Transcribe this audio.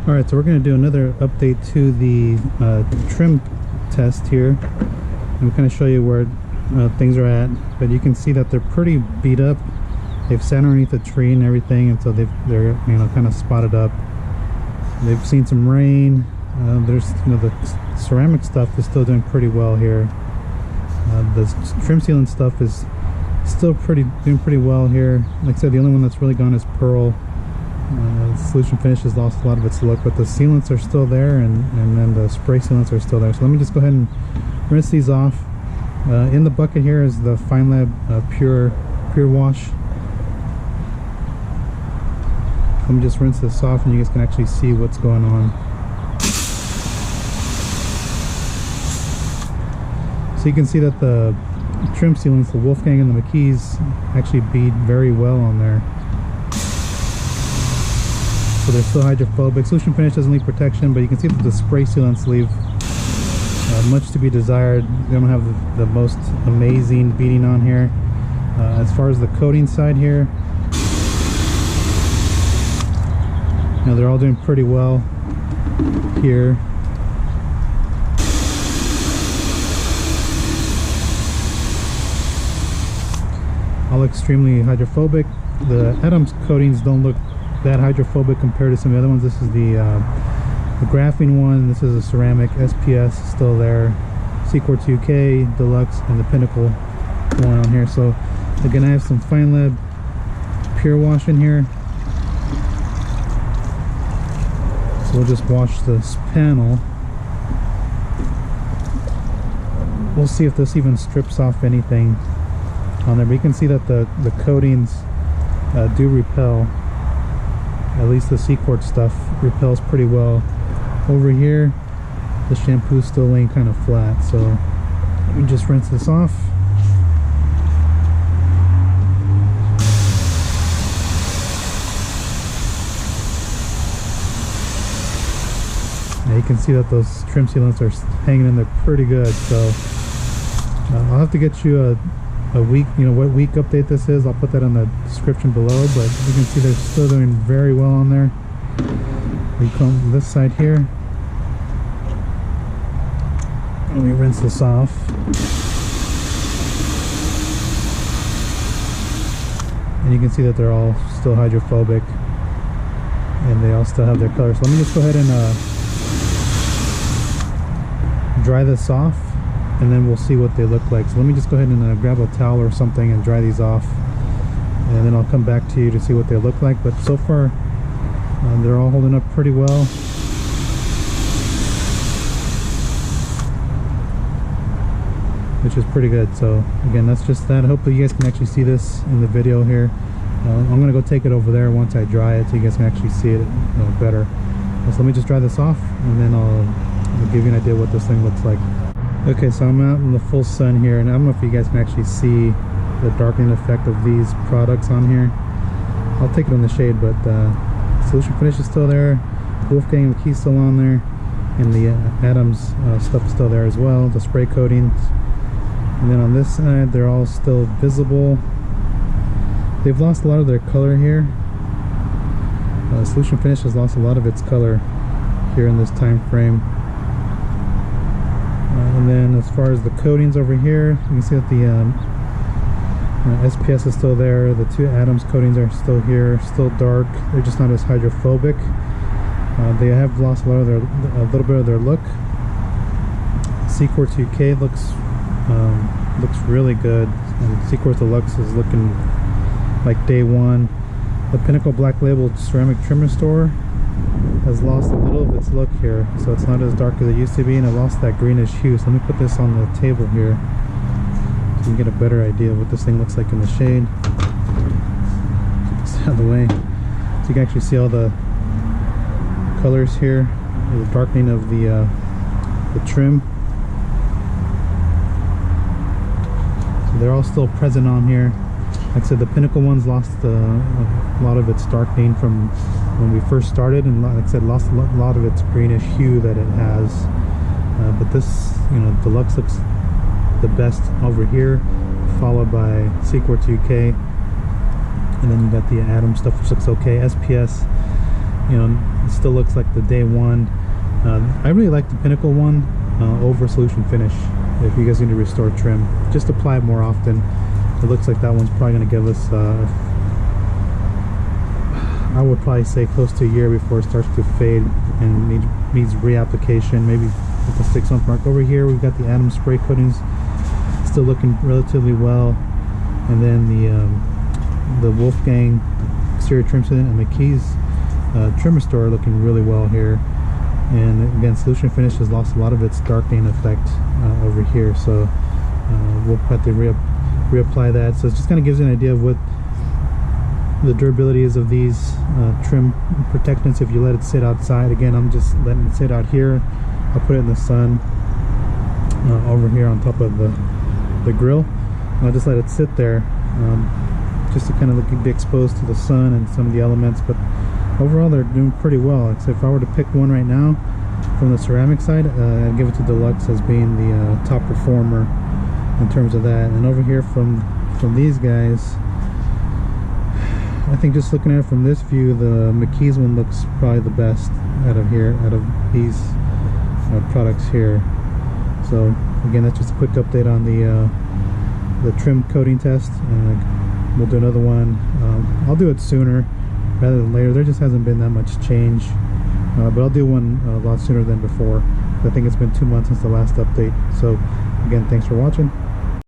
Alright, so we're going to do another update to the trim test here. I'm going to show you where things are at, but you can see that they're pretty beat up. They've sat underneath the tree and everything, and so they're kind of spotted up. They've seen some rain. There's the ceramic stuff is still doing pretty well here. The trim sealant stuff is still doing pretty well here. Like I said, the only one that's really gone is pearl. Solution finish has lost a lot of its look, but the sealants are still there, and then the spray sealants are still there. So let me just go ahead and rinse these off. In the bucket here is the Fine Lab pure wash. Let me just rinse this off and you guys can actually see what's going on. So you can see that the trim sealants, the Wolfgang and the McKees, actually bead very well on there. So they're still hydrophobic. Solution finish doesn't leave protection, but you can see that the spray sealants leave much to be desired. They don't have the most amazing beading on here. As far as the coating side here, they're all doing pretty well here. All extremely hydrophobic. The Adams coatings don't look that hydrophobic compared to some of the other ones. This is the graphene one. This is a ceramic. SPS still there. Cquartz UK, Deluxe, and the Pinnacle one on here. So again, I have some Fine Lab pure wash in here. So we'll just wash this panel. We'll see if this even strips off anything on there. But you can see that the coatings do repel. At least the Cquartz stuff repels pretty well. Over here, the shampoo's still laying kind of flat, so let me just rinse this off. Now you can see that those trim sealants are hanging in there pretty good, so I'll have to get you a week, what week update this is. I'll put that in the description below, but you can see they're still doing very well on there. We come this side here. Let me rinse this off. And you can see that they're all still hydrophobic and they all still have their color. So let me just go ahead and dry this off, and then we'll see what they look like. So let me just go ahead and grab a towel or something and dry these off, and then I'll come back to you to see what they look like. But so far they're all holding up pretty well. Which is pretty good. So again, that's just that. Hopefully you guys can actually see this in the video here. I'm gonna go take it over there once I dry it so you guys can actually see it better. So let me just dry this off, and then I'll give you an idea what this thing looks like. Okay, so I'm out in the full sun here, and I don't know if you guys can actually see the darkening effect of these products on here. I'll take it in the shade, but solution finish is still there, Wolfgang and McKee still on there, and the Adams stuff is still there as well, the spray coatings. And then on this side, they're all still visible. They've lost a lot of their color here. Solution finish has lost a lot of its color here in this time frame. And then as far as the coatings over here, you can see that the SPS is still there. The two Adams coatings are still here, still dark. They're just not as hydrophobic. They have lost a little bit of their look. Cquartz UK looks really good, and Cquartz DLUX is looking like day one. The Pinnacle Black Label Ceramic Trim Restore has lost a little of its look here, so it's not as dark as it used to be, and it lost that greenish hue. So let me put this on the table here so you can get a better idea of what this thing looks like in the shade. Get this out of the way so you can actually see all the colors here, the darkening of the trim. So they're all still present on here. Like I said, the Pinnacle one's lost a lot of its darkening from when we first started, and like I said, lost a lot of its greenish hue that it has. But this, Deluxe looks the best over here, followed by Cquartz UK, and then you got the Atom stuff, which looks okay. SPS, It still looks like the day one. I really like the Pinnacle one over Solution Finish. If you guys need to restore trim, just apply it more often. It looks like that one's probably going to give us I would probably say close to a year before it starts to fade and needs reapplication, maybe at the 6-month mark. Over here we've got the Atom spray coatings still looking relatively well, and then the Wolfgang exterior trim sealant and McKee's trim restorer looking really well here. And again, Solution Finish has lost a lot of its darkening effect over here, so we'll have to reapply that. So it just kind of gives you an idea of what the durability is of these trim protectants if you let it sit outside. Again, I'm just letting it sit out here. I'll put it in the sun over here on top of the grill, and I'll just let it sit there just to kind of be exposed to the sun and some of the elements. But overall they're doing pretty well, except if I were to pick one right now from the ceramic side, I'd give it to Deluxe as being the top performer in terms of that. And over here from these guys, I think just looking at it from this view, the McKee's one looks probably the best out of these products here. So again, that's just a quick update on the trim coating test. We'll do another one. I'll do it sooner rather than later. There just hasn't been that much change, but I'll do one a lot sooner than before. I think it's been 2 months since the last update. So again, thanks for watching.